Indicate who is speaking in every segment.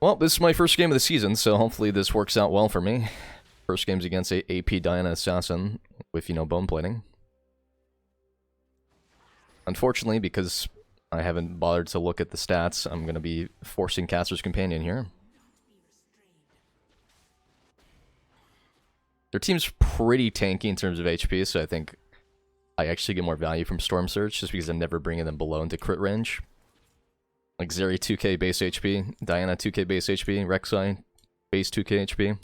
Speaker 1: Well, this is my first game of the season, so hopefully this works out well for me. First game's against a AP Diana Assassin with, you know, bone plating. Unfortunately, because I haven't bothered to look at the stats, I'm going to be forcing Caster's Companion here. Their team's pretty tanky in terms of HP, so I think I actually get more value from Storm Surge, just because I'm never bringing them below into crit range. Like Zeri 2k base HP, Diana 2k base HP, Rek'Sai base 2k HP.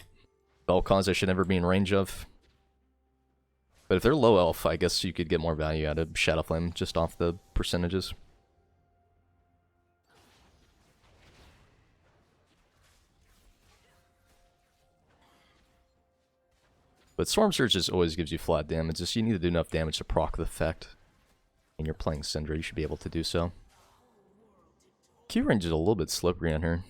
Speaker 1: Vel'Koz I should never be in range of. But if they're low elf, I guess you could get more value out of Shadow Flame just off the percentages. But Storm Surge just always gives you flat damage, just you need to do enough damage to proc the effect. And you're playing Syndra, you should be able to do so. Q range is a little bit slippery on her.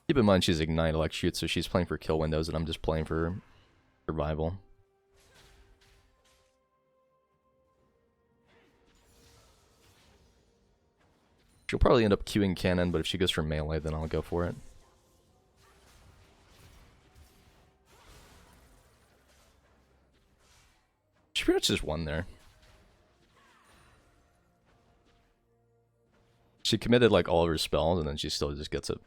Speaker 1: Keep in mind she's Ignite Electrocute, so she's playing for kill windows and I'm just playing for survival. She'll probably end up queuing Cannon, but if she goes for melee, then I'll go for it. She pretty much just won there. She committed like all of her spells, and then she still just gets it.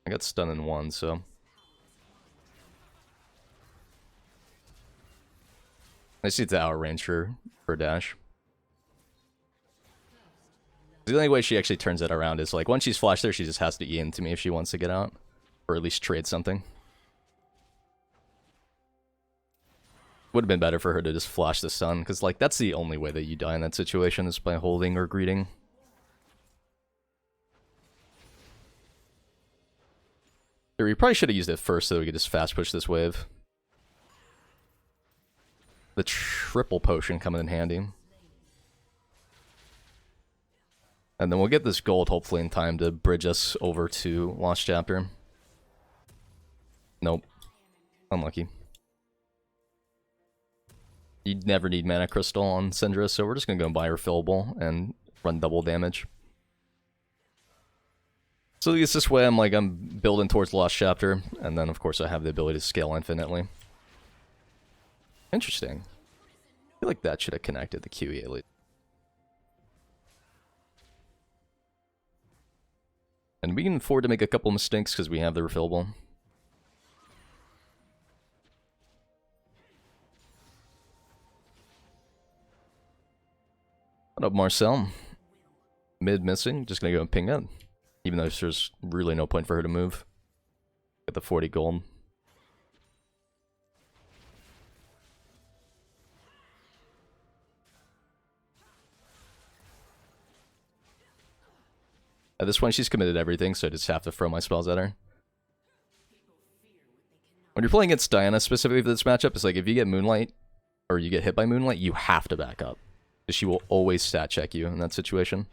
Speaker 1: I got stunned in one, so... I see it's out of range for dash. The only way she actually turns it around is like, once she's flashed there, she just has to E into me if she wants to get out. Or at least trade something. Would have been better for her to just flash the stun, because like that's the only way that you die in that situation is by holding or greeting. We probably should have used it first so we could just fast push this wave. The triple potion coming in handy. And then we'll get this gold hopefully in time to bridge us over to Lost Chapter. Nope. Unlucky. You'd never need Mana Crystal on Syndra, so we're just gonna go buy her Fillable and run double damage. So I guess this way I'm building towards Lost Chapter, and then of course I have the ability to scale infinitely. Interesting. I feel like that should have connected the QE at least. And we can afford to make a couple mistakes because we have the refillable. What up, Marcel? Mid missing, just gonna go and ping it. Even though there's really no point for her to move. Get the 40 gold. At this point, she's committed everything, so I just have to throw my spells at her. When you're playing against Diana specifically for this matchup, it's like if you get Moonlight, or you get hit by Moonlight, you have to back up. Because she will always stat check you in that situation.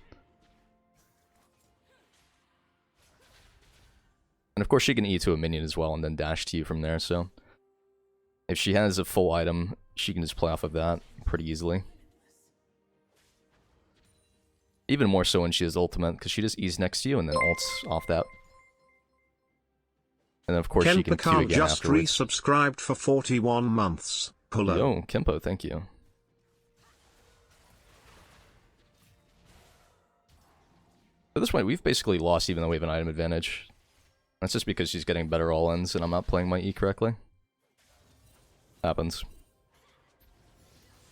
Speaker 1: And of course she can E to a minion as well and then dash to you from there, so... If she has a full item, she can just play off of that pretty easily. Even more so when she has ultimate, because she just E's next to you and then ults off that. And then of course she can Q again
Speaker 2: just
Speaker 1: afterwards.
Speaker 2: resubscribed for 41 months. Pull up.
Speaker 1: Yo, Kempo, thank you. At this point, we've basically lost even though we have an item advantage. That's just because she's getting better all-ins and I'm not playing my E correctly. Happens.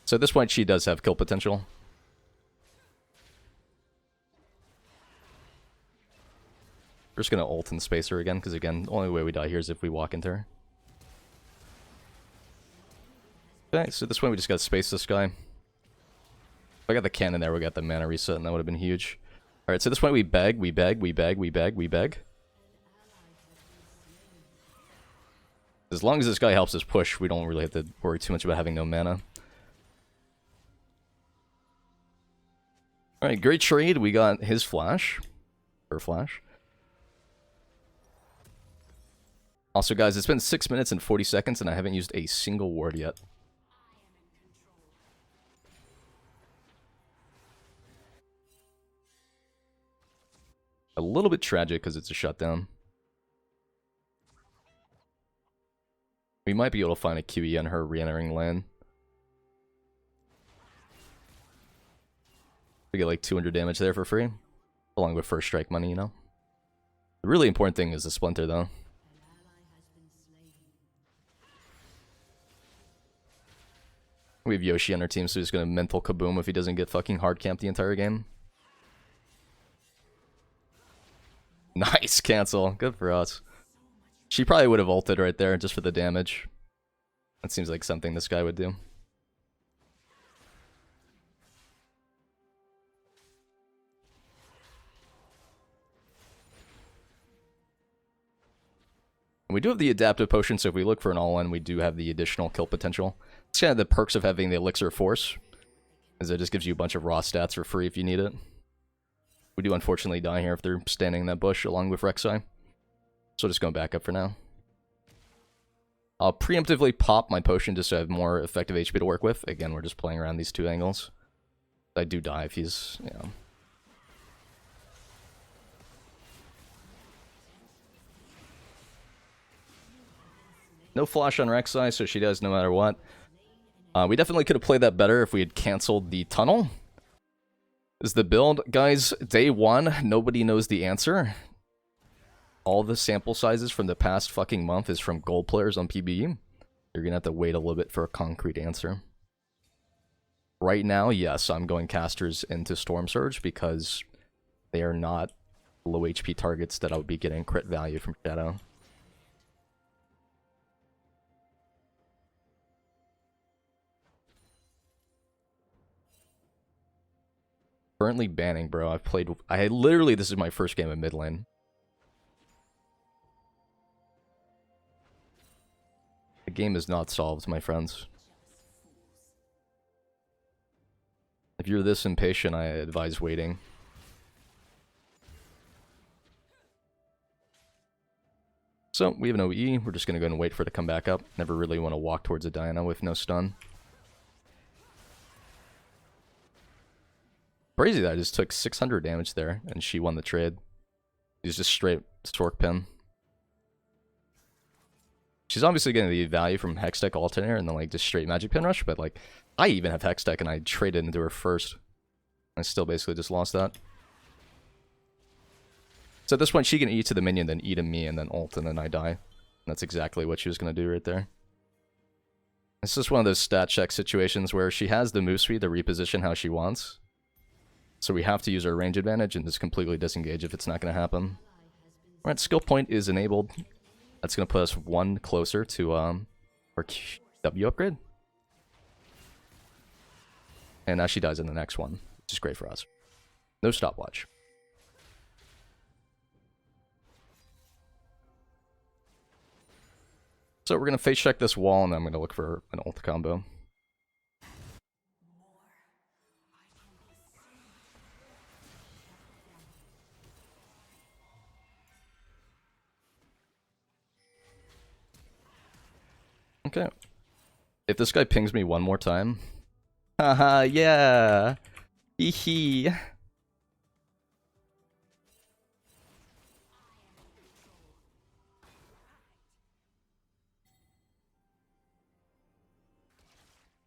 Speaker 1: So at this point, she does have kill potential. We're just gonna ult and space her again, because again, the only way we die here is if we walk into her. Okay, so at this point we just gotta space this guy. If I got the cannon there, we got the mana reset, and that would have been huge. Alright, so at this point we beg. As long as this guy helps us push, we don't really have to worry too much about having no mana. Alright, great trade. We got his flash. Her flash. Also, guys, it's been 6 minutes and 40 seconds, and I haven't used a single ward yet. A little bit tragic because it's a shutdown. We might be able to find a QE on her re-entering lane. We get like 200 damage there for free, along with first strike money, you know? The really important thing is the Splinter, though. We have Yoshi on our team, so he's gonna mental kaboom if he doesn't get fucking hard camped the entire game. Nice cancel. Good for us. She probably would have ulted right there just for the damage. That seems like something this guy would do. And we do have the adaptive potion, so if we look for an all-in, we do have the additional kill potential. It's kind of the perks of having the elixir of force, is it just gives you a bunch of raw stats for free if you need it. We do unfortunately die here if they're standing in that bush along with Rek'Sai. So just going back up for now. I'll preemptively pop my potion just to have more effective HP to work with. Again, we're just playing around these two angles. I do die if he's, you know... No flash on Rek'Sai, so she does no matter what. We definitely could have played that better if we had canceled the tunnel. Is the build. Guys, day one, nobody knows the answer. All the sample sizes from the past fucking month is from gold players on PBE. You're gonna have to wait a little bit for a concrete answer. Right now, yes, I'm going casters into Storm Surge because they are not low HP targets that I would be getting crit value from Shadow. Currently banning, bro. This is my first game in mid lane. The game is not solved, my friends. If you're this impatient, I advise waiting. So, we have no E. We're just gonna go and wait for it to come back up. Never really want to walk towards a Diana with no stun. Crazy that I just took 600 damage there, and she won the trade. He's just straight Stork Pin. She's obviously getting the value from Hextech Alternator and then like just straight Magic Pin Rush, but like, I even have Hextech and I traded into her first. I still basically just lost that. So at this point, she can E to the minion, then E to me, and then ult, and then I die. And that's exactly what she was going to do right there. It's just one of those stat check situations where she has the move speed to reposition how she wants. So we have to use our range advantage and just completely disengage if it's not going to happen. Alright, skill point is enabled. That's going to put us one closer to our W upgrade. And now she dies in the next one, which is great for us. No stopwatch. So we're going to face check this wall and then I'm going to look for an ult combo. Okay. If this guy pings me one more time. Haha, yeah. Hee hee.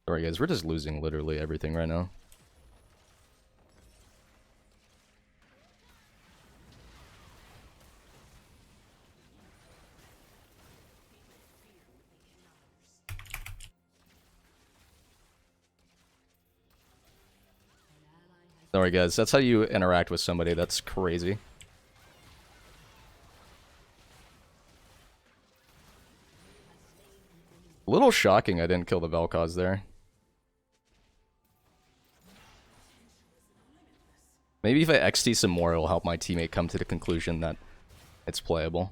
Speaker 1: Sorry guys, we're just losing literally everything right now. Sorry guys, that's how you interact with somebody, that's crazy. A little shocking I didn't kill the Vel'Koz there. Maybe if I XT some more, it'll help my teammate come to the conclusion that it's playable.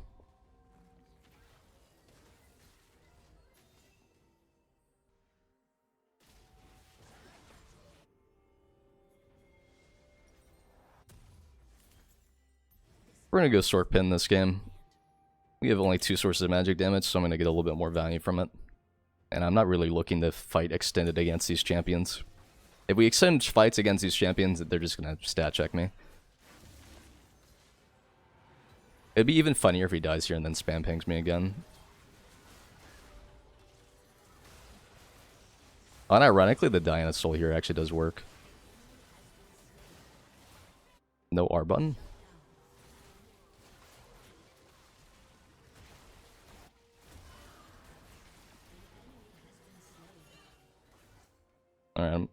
Speaker 1: We're gonna go Stork Pin this game. We have only 2 sources of magic damage, so I'm gonna get a little bit more value from it. And I'm not really looking to fight extended against these champions. If we extend fights against these champions, they're just gonna stat check me. It'd be even funnier if he dies here and then spam pings me again. Unironically, the Diana Soul here actually does work. No R button. Alright.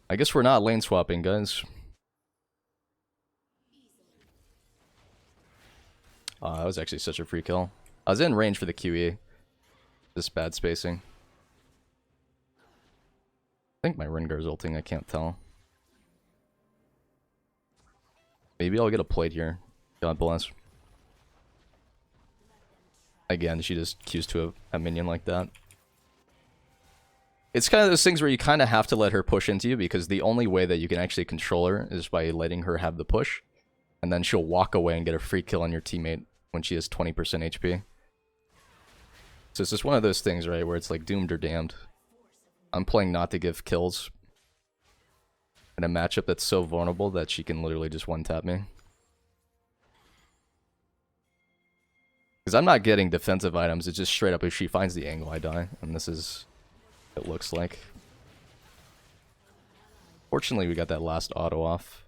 Speaker 1: I guess we're not lane swapping, guys. That was actually such a free kill. I was in range for the QE. Just bad spacing. I think my Rengar's ulting, I can't tell. Maybe I'll get a plate here. God bless. Again, she just Qs to a minion like that. It's kind of those things where you kind of have to let her push into you, because the only way that you can actually control her is by letting her have the push. And then she'll walk away and get a free kill on your teammate when she has 20% HP. So it's just one of those things, right, where it's like doomed or damned. I'm playing not to give kills in a matchup that's so vulnerable that she can literally just one-tap me. Because I'm not getting defensive items, it's just straight up if she finds the angle, I die. And this is what it looks like. Fortunately, we got that last auto off.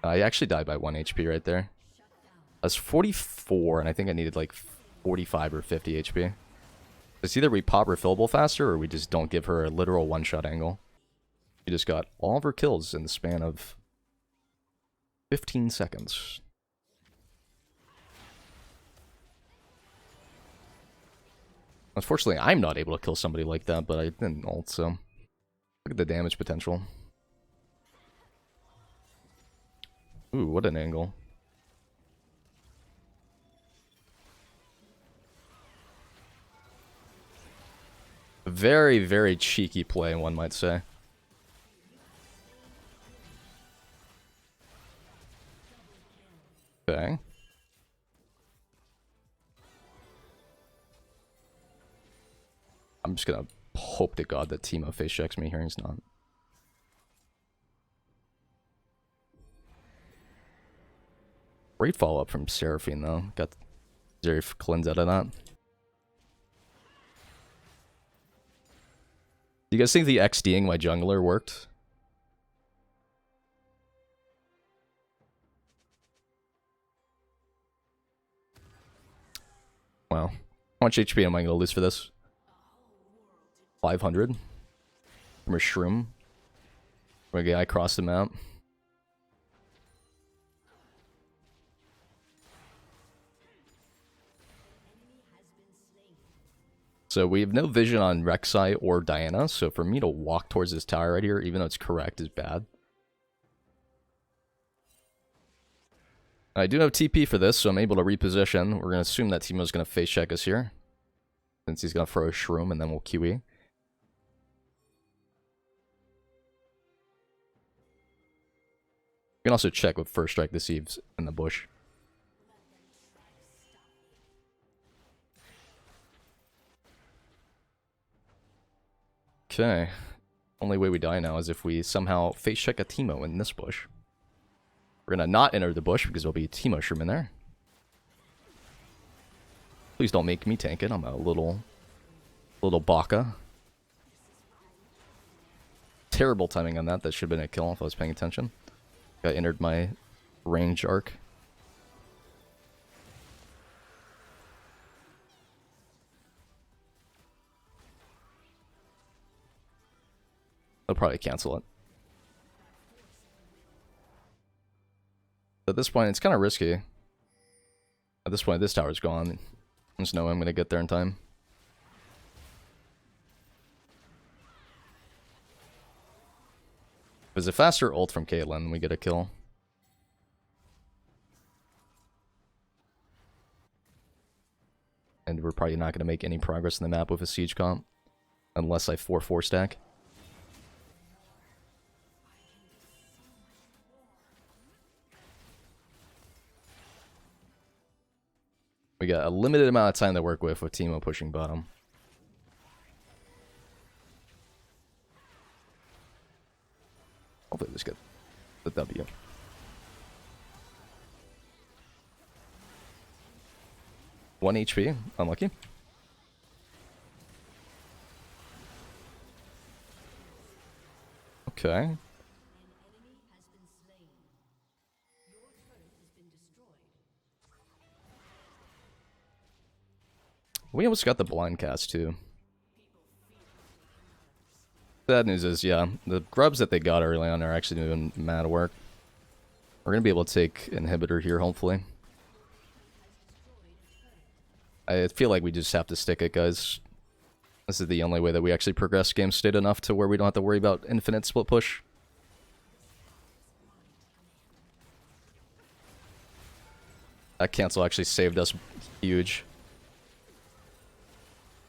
Speaker 1: I actually died by 1 HP right there. I was 44, and I think I needed like 45 or 50 HP. It's either we pop refillable faster, or we just don't give her a literal one-shot angle. She just got all of her kills in the span of 15 seconds. Unfortunately, I'm not able to kill somebody like that, but I didn't ult, so look at the damage potential. Ooh, what an angle. Very, very cheeky play, one might say. Okay. I'm just gonna hope to God that Teemo face checks me here. He's not. Great follow-up from Seraphine, though. Got Zerif cleanse out of that. Do you guys think the XDing my jungler worked? Wow. How much HP am I going to lose for this? 500? From a shroom? Where a guy across the map? So we have no vision on Rek'Sai or Diana, so for me to walk towards this tower right here, even though it's correct, is bad. I do have TP for this, so I'm able to reposition. We're going to assume that Teemo's going to face check us here, since he's going to throw a shroom, and then we'll QE. We can also check with First Strike the Sieves in the bush. Okay. Only way we die now is if we somehow face check a Teemo in this bush. We're gonna not enter the bush because there'll be a Teemo shroom in there. Please don't make me tank it. I'm a little baka. Terrible timing on that. That should have been a kill if I was paying attention. I entered my range arc. They'll probably cancel it. At this point, it's kind of risky. At this point, this tower's gone. I just know I'm going to get there in time. If there's a faster ult from Caitlyn, we get a kill. And we're probably not going to make any progress in the map with a siege comp. Unless I 4-4 stack. We got a limited amount of time to work with Teemo pushing bottom. Hopefully just get the W. One HP, unlucky. Okay. We almost got the blind cast too. Bad news is, yeah, the grubs that they got early on are actually doing mad work. We're gonna be able to take inhibitor here, hopefully. I feel like we just have to stick it, guys. This is the only way that we actually progress game state enough to where we don't have to worry about infinite split push. That cancel actually saved us huge.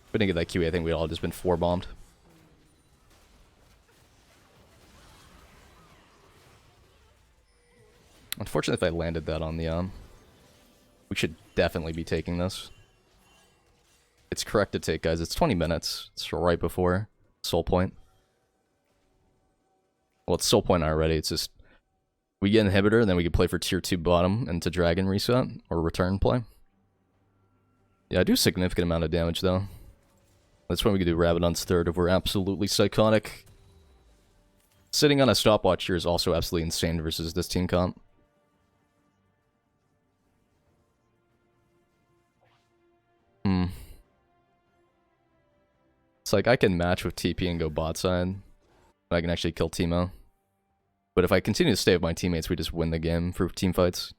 Speaker 1: If we didn't get that QE, I think we'd all just been 4-bombed. Unfortunately, if I landed that on the we should definitely be taking this. It's correct to take, guys. It's 20 minutes. It's right before soul point. Well, it's soul point already. It's just we get inhibitor, and then we can play for tier 2 bottom into dragon reset or return play. Yeah, I do a significant amount of damage though. That's when we can do Rabadon's third if we're absolutely psychotic. Sitting on a stopwatch here is also absolutely insane versus this team comp. It's like I can match with TP and go bot side. I can actually kill Teemo. But if I continue to stay with my teammates, we just win the game for team fights.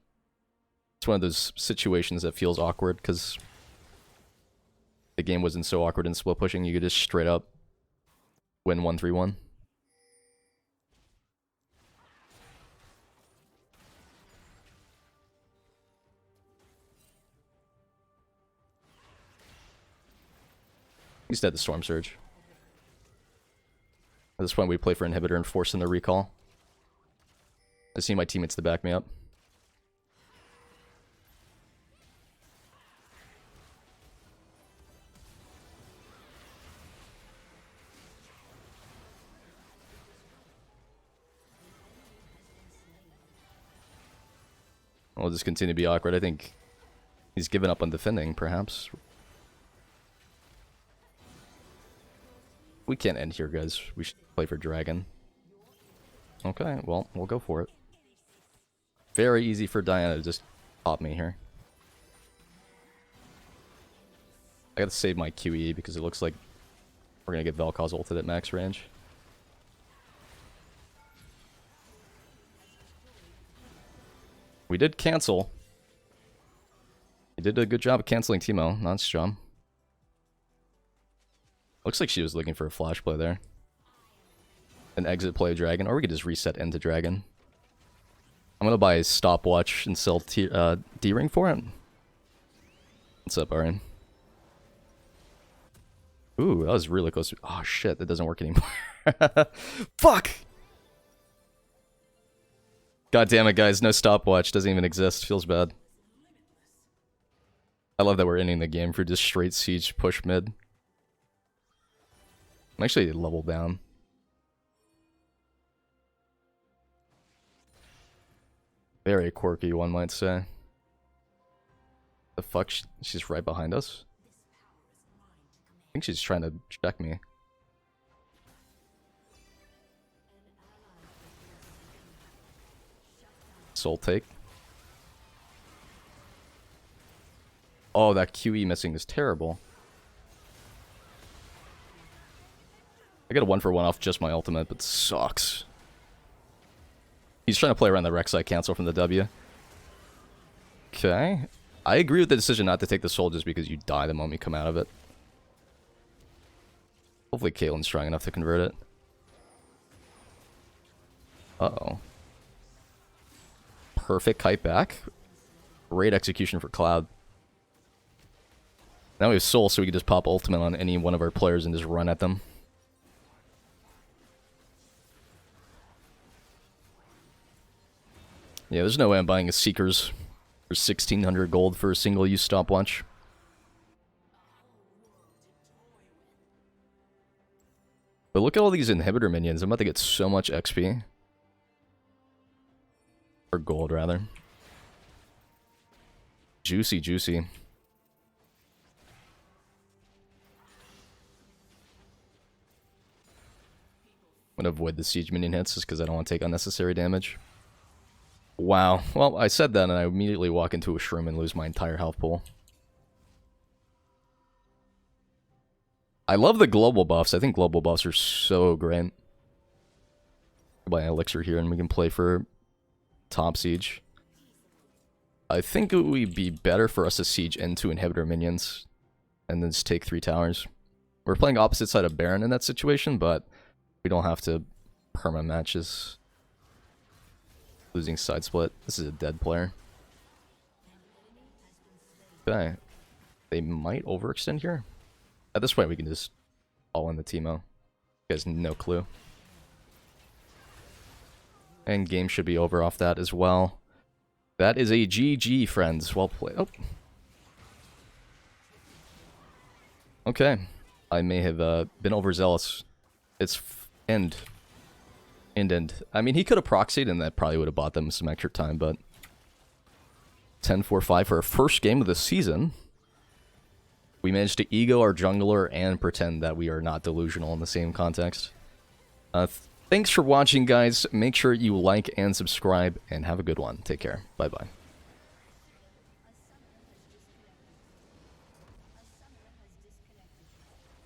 Speaker 1: It's one of those situations that feels awkward because the game wasn't so awkward in split pushing. You could just straight up win 1-3-1. He's dead to Storm Surge. At this point, we play for inhibitor and force in the recall. I see my teammates to back me up. We'll just continue to be awkward. I think he's given up on defending, perhaps. We can't end here, guys. We should play for dragon. Okay, well, we'll go for it. Very easy for Diana to just pop me here. I gotta save my QE because it looks like we're gonna get Vel'Koz ulted at max range. We did cancel. He did a good job of canceling Teemo. Nice job. Looks like she was looking for a flash play there. An exit play dragon, or we could just reset into dragon. I'm gonna buy a stopwatch and sell D-ring for it. What's up, Aaron? Ooh, that was really close. Oh shit, that doesn't work anymore. Fuck! God damn it, guys. No stopwatch. Doesn't even exist. Feels bad. I love that we're ending the game for just straight siege push mid. I'm actually level down. Very quirky, one might say. The fuck? She's right behind us? I think she's trying to check me. Soul take. Oh, that QE missing is terrible. I got a 1-for-1 off just my ultimate, but sucks. He's trying to play around the Rek'Sai cancel from the W. Okay. I agree with the decision not to take the soul just because you die the moment you come out of it. Hopefully Caitlyn's strong enough to convert it. Uh-oh. Perfect kite back. Great execution for Cloud. Now we have soul, so we can just pop ultimate on any one of our players and just run at them. Yeah, there's no way I'm buying a Seekers for 1,600 gold for a single-use stopwatch. But look at all these inhibitor minions. I'm about to get so much XP. Or gold, rather. Juicy, juicy. I'm gonna avoid the siege minion hits just because I don't want to take unnecessary damage. Wow. Well, I said that and I immediately walk into a shroom and lose my entire health pool. I love the global buffs. I think global buffs are so great. Buy an elixir here and we can play for top siege. I think it would be better for us to siege into inhibitor minions and then just take 3 towers. We're playing opposite side of Baron in that situation, but we don't have to perma matches. Losing side split. This is a dead player. Okay. They might overextend here. At this point, we can just all in the Teemo. You guys no clue. And game should be over off that as well. That is a GG, friends. Well played. Oh. Okay. I may have been overzealous. It's end. I mean, he could have proxied and that probably would have bought them some extra time, but 10-4-5 for our first game of the season. We managed to ego our jungler and pretend that we are not delusional in the same context. Thanks for watching, guys. Make sure you like and subscribe, and have a good one. Take care. Bye-bye.